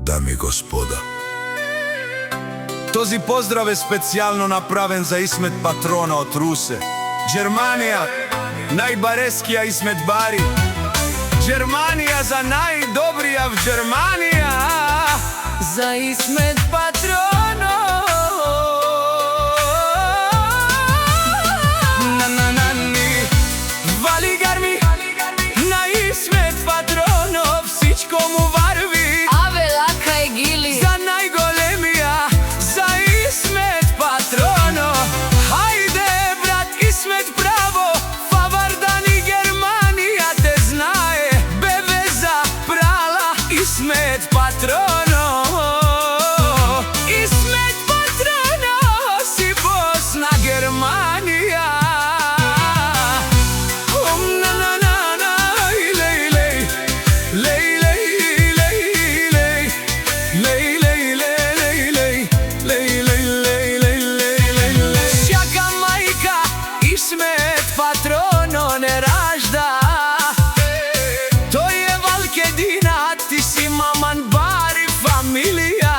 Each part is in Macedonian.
дами и господа. Този поздрав е специјално направен за Исмет Патрона од Русе. Германија, најбарескија Исмет Бари. Германија за најдобрија в Германија. За Исмет Патрона. Вали гарми на Исмет Патрона, всичко му варви. Абе, лака е гили. За најголемија, за Исмет Патрона. Хајде, брат, Исмет браво, Фавардани Германија те знае. Бебеза прала Исмет Патрона. Исмет Патрона си Босна Германија. Исмет Патрона не ражда. Тој е Валкедина, ти си маман Бари фамилија.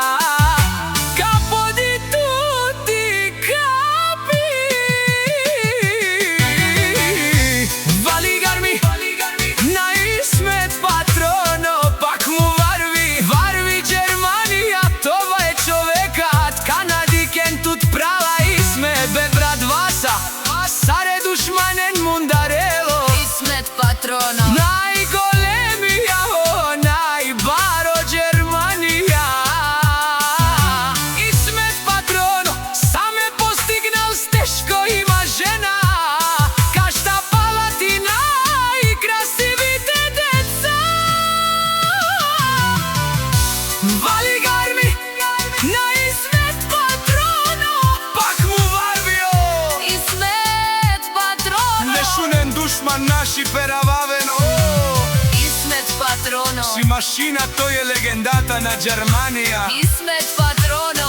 Капо ди тути капи. Вали гарми на Исмет Патрона, пак му варви. Варви Германија, това е човекат. Канадикен тут права Исмет, бе брат Васа. Саре душманен Мундарело. Исмет Патрона. Најголемија, најбаро Германија. Исмет Патрона сам е постигнал стешко, има жена. Кашта Палатина и красивите деца. Вали гарми на Исмет Патрона, пак му варвио. Нешунен душман наши перававен. Исмет Патрона. Си машина, тој е легендата на Германија. Исмет Патрона.